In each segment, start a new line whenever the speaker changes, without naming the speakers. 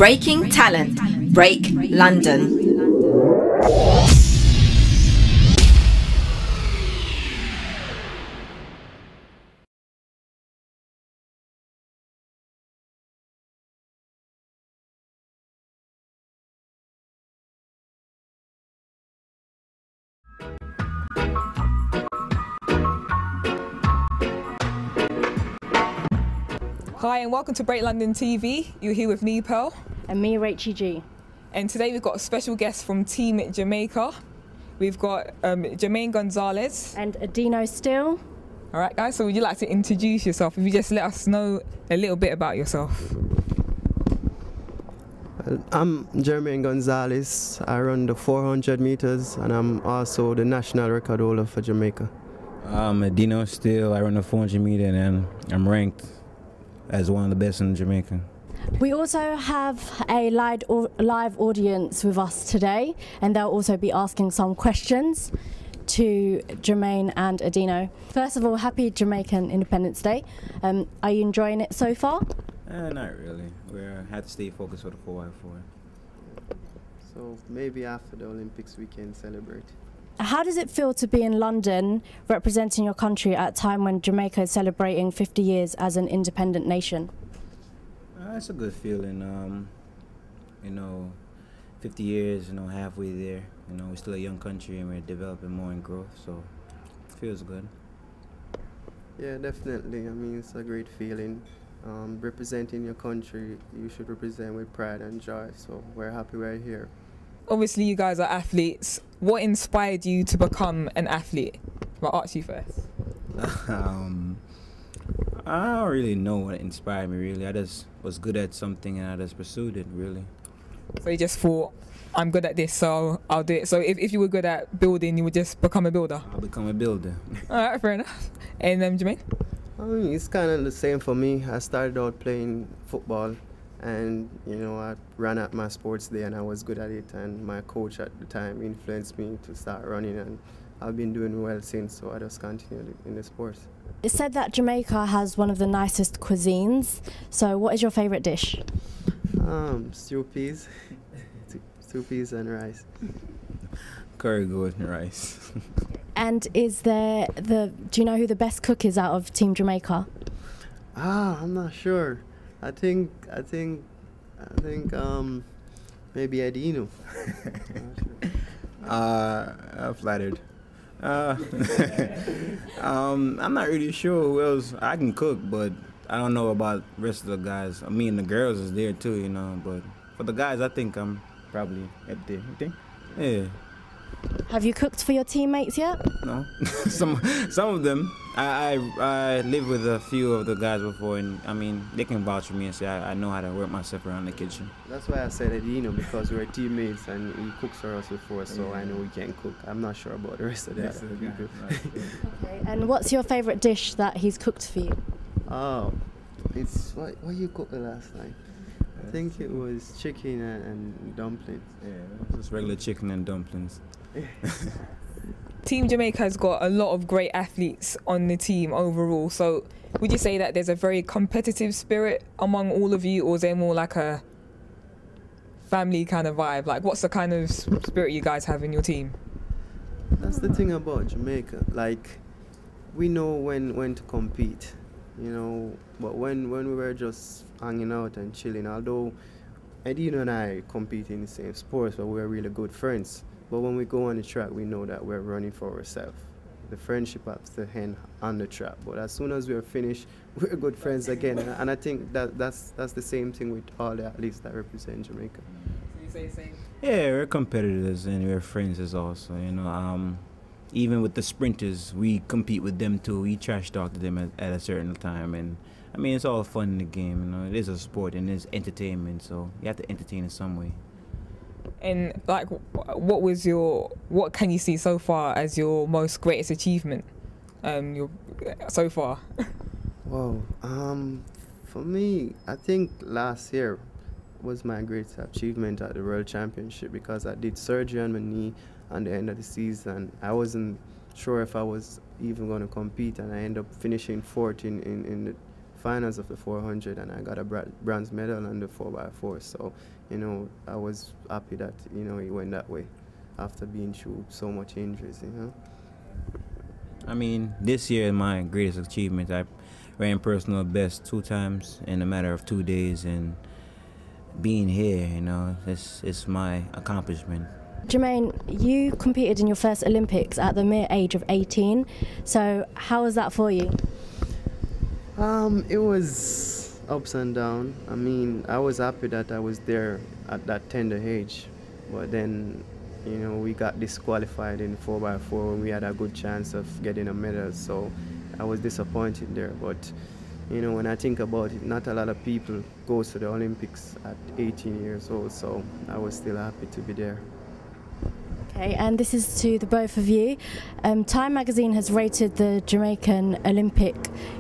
Breaking talent. Break London.
Hi and welcome to Break London TV. You're here with me, Pearl.
And me, Rachie G.
And today we've got a special guest from Team Jamaica. We've got Jermaine Gonzalez.
And Adino Still.
All right, guys, so would you like to introduce yourself? If you just let us know a little bit about yourself.
I'm Jermaine Gonzalez. I run the 400 meters and I'm also the national record holder for Jamaica.
I'm Adino Still. I run the 400 meter and I'm ranked as one of the best in Jamaica.
We also have a live audience with us today, and they'll also be asking some questions to Jermaine and Adino. First of all, happy Jamaican Independence Day. Are you enjoying it so far?
Not really. We had to stay focused for the 4x4.
So maybe after the Olympics we can celebrate.
How does it feel to be in London representing your country at a time when Jamaica is celebrating 50 years as an independent nation?
It's a good feeling. 50 years, halfway there. We're still a young country and we're developing more in growth, so it feels good.
Yeah, definitely. I mean, it's a great feeling. Representing your country, you should represent with pride and joy, so we're happy we're here.
Obviously, you guys are athletes. What inspired you to become an athlete? I'll ask you first.
I don't really know what inspired me, really. I just was good at something and I just pursued it, really.
So you just thought, I'm good at this, so I'll do it. So if you were good at building, you would just become a builder?
I'll become a builder.
All right, fair enough. And Jermaine?
I mean, it's kind of the same for me. I started out playing football and, I ran at my sports day and I was good at it, and my coach at the time influenced me to start running, and I've been doing well since, so I just continued in the sports.
It's said that Jamaica has one of the nicest cuisines, so what is your favourite dish?
Stew peas. Stew peas and rice.
Curry goat and rice.
And is there do you know who the best cook is out of Team Jamaica?
I'm not sure. I think maybe Adino.
I'm flattered. I'm not really sure who else. I can cook, but I don't know about the rest of the guys. I mean, the girls is there too, but for the guys, I think I'm probably up there. You think? Yeah.
Have you cooked for your teammates yet?
No. some of them. I lived with a few of the guys before, and I mean, they can vouch for me and say I know how to work myself around the kitchen.
That's why I said Adino, because we're teammates and he cooks for us before, so I know we can cook. I'm not sure about the rest of the other people.
Okay. And what's your favourite dish that he's cooked for you?
Oh, it's what you cooked the last time? I think it was chicken and dumplings.
Yeah, just regular chicken and dumplings.
Team Jamaica has got a lot of great athletes on the team overall, so would you say that there's a very competitive spirit among all of you, or is there more like a family kind of vibe? Like, what's the kind of spirit you guys have in your team?
That's the thing about Jamaica. Like, we know when to compete, but when we were just hanging out and chilling, although Adino and I compete in the same sports, but we're really good friends. But when we go on the track, we know that we're running for ourselves. The friendship has to end on the track. But as soon as we're finished, we're good friends again. And I think that's the same thing with all the athletes that represent Jamaica.
So you say the same?
Yeah, we're competitors and we're friends as also. Even with the sprinters, we compete with them too. We trash talk to them at a certain time, and I mean, it's all fun in the game. It is a sport and it's entertainment, so you have to entertain in some way.
And like, what can you see so far as your most greatest achievement, so far?
Wow. For me, I think last year was my greatest achievement at the World Championship, because I did surgery on my knee at the end of the season. I wasn't sure if I was even going to compete, and I ended up finishing fourth in the finals of the 400, and I got a bronze medal on the 4x4. So, you know, I was happy that, you know, it went that way after being through so much injuries, you know.
I mean, this year my greatest achievement, I ran personal best 2 times in a matter of 2 days, and being here, you know, it's my accomplishment.
Jermaine, you competed in your first Olympics at the mere age of 18. So how was that for you?
It was ups and downs. I mean, I was happy that I was there at that tender age, but then, you know, we got disqualified in 4x4 when we had a good chance of getting a medal, so I was disappointed there. But, you know, when I think about it, not a lot of people go to the Olympics at 18 years old, so I was still happy to be there.
Okay, and this is to the both of you. Time magazine has rated the Jamaican Olympic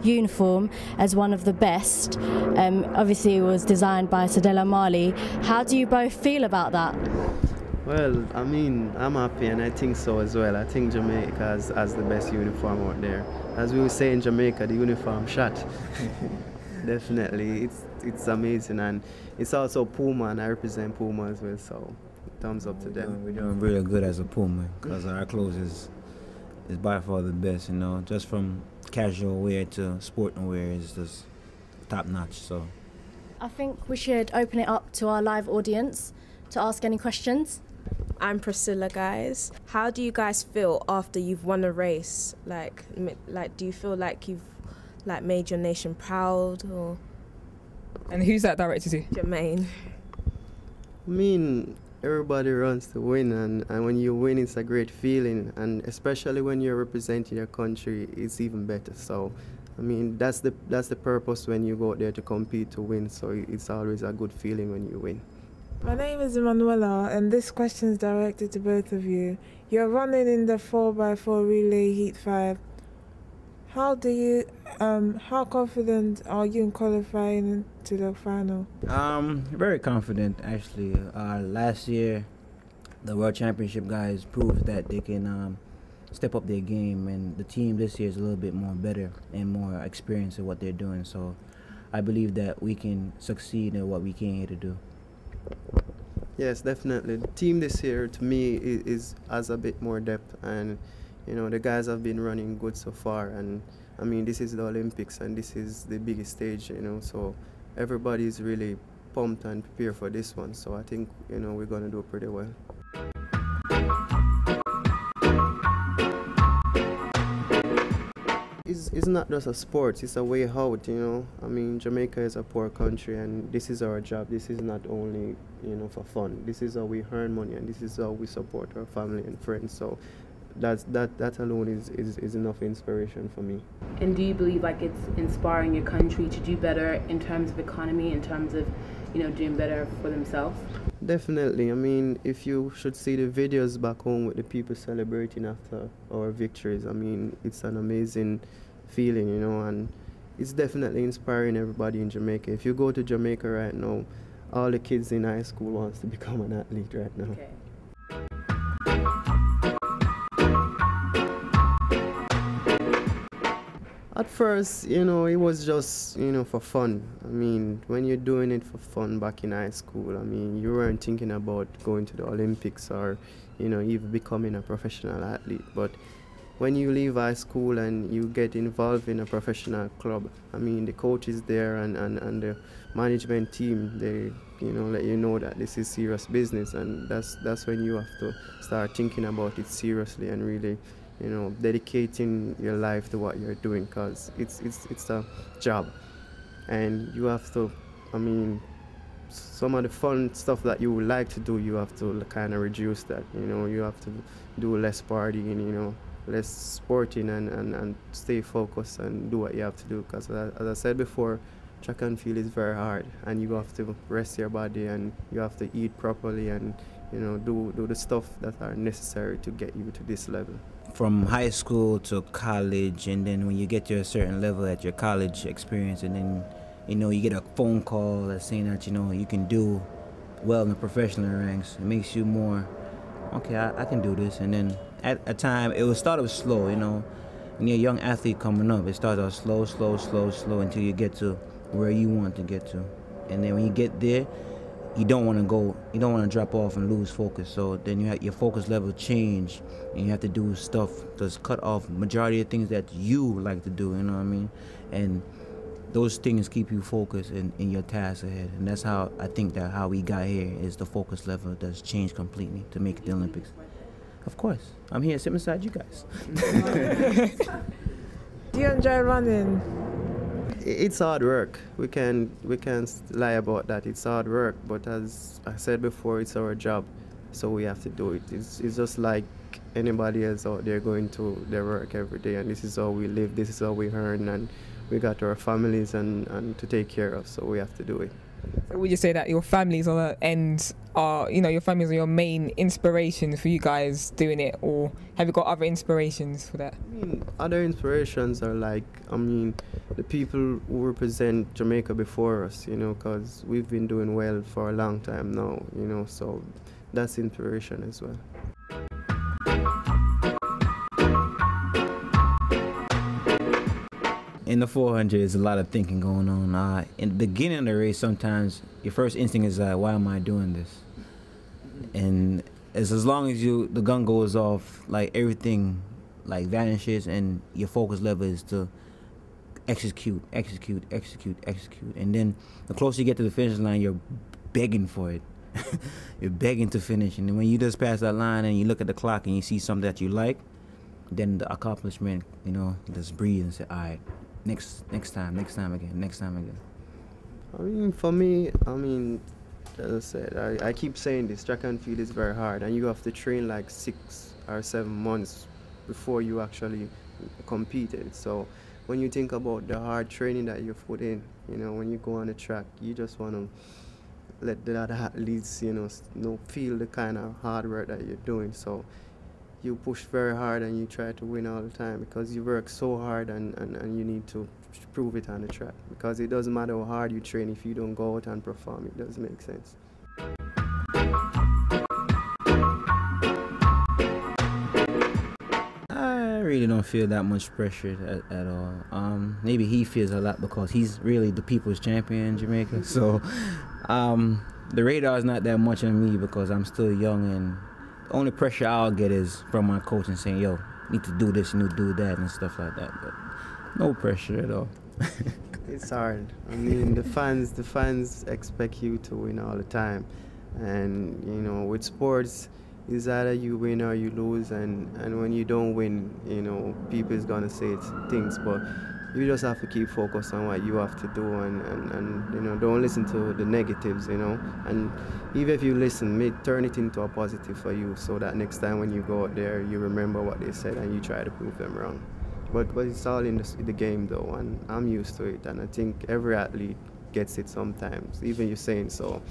uniform as one of the best. Obviously, it was designed by Sadella Marley. How do you both feel about that?
Well, I mean, I'm happy, and I think so as well. I think Jamaica has the best uniform out there. As we would say in Jamaica, the uniform shot. Definitely, it's amazing, and it's also Puma, and I represent Puma as well, so thumbs up to them.
We're doing really good as a Puma, because our clothes is by far the best, you know. Just from casual wear to sporting wear is just top notch. So
I think we should open it up to our live audience to ask any questions.
I'm Priscilla, guys. How do you guys feel after you've won a race? Like, do you feel like you've made your nation proud, or?
And who's that directed to?
Jermaine.
I mean, everybody runs to win, and when you win, it's a great feeling, and especially when you're representing your country, it's even better. So, I mean, that's the purpose when you go out there to compete to win. So it's always a good feeling when you win.
My name is Emanuela, and this question is directed to both of you. You're running in the 4x4 relay heat 5. How confident are you in qualifying to the final?
Very confident, actually. Last year, the World Championship guys proved that they can step up their game, and the team this year is a little bit more better and more experienced in what they're doing. So I believe that we can succeed in what we came here to do.
Yes, definitely. The team this year, to me, has a bit more depth, and you know, the guys have been running good so far. And I mean, this is the Olympics, and this is the biggest stage, you know. So everybody's really pumped and prepared for this one. So I think, you know, we're gonna do pretty well. It's not just a sport, it's a way out, you know. I mean, Jamaica is a poor country, and this is our job. This is not only, you know, for fun. This is how we earn money, and this is how we support our family and friends. So that alone is enough inspiration for me.
And do you believe like it's inspiring your country to do better in terms of economy, in terms of, you know, doing better for themselves?
Definitely. I mean, if you should see the videos back home with the people celebrating after our victories, I mean, it's an amazing feeling, you know, and it's definitely inspiring everybody in Jamaica. If you go to Jamaica right now, all the kids in high school wants to become an athlete right now.
Okay.
At first, you know, it was just, you know, for fun. I mean, when you're doing it for fun back in high school, I mean, you weren't thinking about going to the Olympics or, you know, even becoming a professional athlete. But when you leave high school and you get involved in a professional club, I mean, the coach is there and the management team, they, you know, let you know that this is serious business, and that's when you have to start thinking about it seriously and really, you know, dedicating your life to what you're doing, because it's a job, and you have to, I mean, some of the fun stuff that you would like to do, you have to kind of reduce that, you know. You have to do less partying, you know, less sporting, and stay focused and do what you have to do, because as I said before, track and field is very hard, and you have to rest your body, and you have to eat properly, and, you know, do the stuff that are necessary to get you to this level.
From high school to college, and then when you get to a certain level at your college experience, and then, you know, you get a phone call that's saying that, you know, you can do well in the professional ranks, it makes you more, okay, I can do this. And then at a time, it started slow, you know, when you're a young athlete coming up, it starts out slow, slow, slow, slow until you get to where you want to get to. And then when you get there, you don't want to drop off and lose focus. So then your focus level change, and you have to do stuff that's cut off majority of things that you like to do, you know what I mean? And those things keep you focused in your tasks ahead. And that's how I think that how we got here is the focus level that's changed completely to make it the Olympics. Of course, I'm here sitting beside you guys.
Do you enjoy running?
It's hard work. We can't lie about that. It's hard work, but as I said before, it's our job, so we have to do it. It's just like anybody else out there going to their work every day, and this is how we live, this is how we earn, and we got our families and to take care of, so we have to do it.
So would you say that your families are the end, your families are your main inspiration for you guys doing it, or have you got other inspirations for that?
I mean, other inspirations are like, the people who represent Jamaica before us, because we've been doing well for a long time now, so that's inspiration as well.
In the 400, there's a lot of thinking going on. In the beginning of the race, sometimes your first instinct is like, why am I doing this? And as long as the gun goes off, like everything like vanishes, and your focus level is to execute. And then the closer you get to the finish line, you're begging for it. You're begging to finish. And then when you just pass that line and you look at the clock and you see something that you like, then the accomplishment, just breathe and say, all right, next time again.
For me, as I said, I keep saying this, track and field is very hard, and you have to train like 6 or 7 months before you actually compete it. So when you think about the hard training that you put in, when you go on the track, you just want to let the other athletes, feel the kind of hard work that you're doing. So you push very hard and you try to win all the time, because you work so hard and you need to prove it on the track, because it doesn't matter how hard you train if you don't go out and perform. It doesn't make sense.
I really don't feel that much pressure at all. Maybe he feels a lot because he's really the people's champion in Jamaica. So the radar is not that much on me because I'm still young, and the only pressure I'll get is from my coach and saying, yo, you need to do this, you need to do that and stuff like that. But no pressure at all.
It's hard. The fans expect you to win all the time. And, with sports, it's either you win or you lose. And when you don't win, people is going to say things. But you just have to keep focused on what you have to do and don't listen to the negatives, And even if you listen, turn it into a positive for you, so that next time when you go out there, you remember what they said and you try to prove them wrong. But it's all in the game, though, and I'm used to it. And I think every athlete gets it sometimes, even you saying so.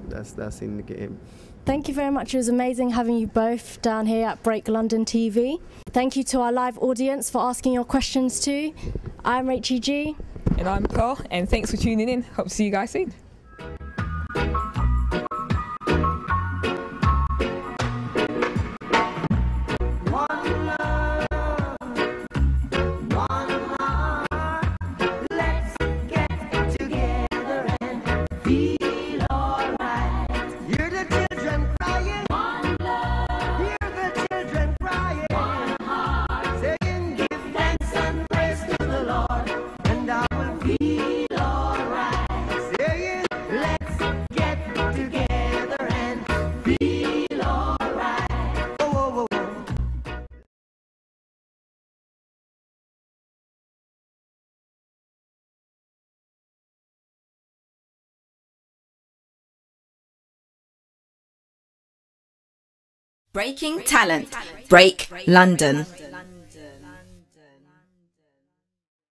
That's in the game.
Thank you very much. It was amazing having you both down here at Break London TV. Thank you to our live audience for asking your questions too. I'm Rachie G.
And I'm Pearl, and thanks for tuning in. Hope to see you guys soon.
Breaking talent. Break London.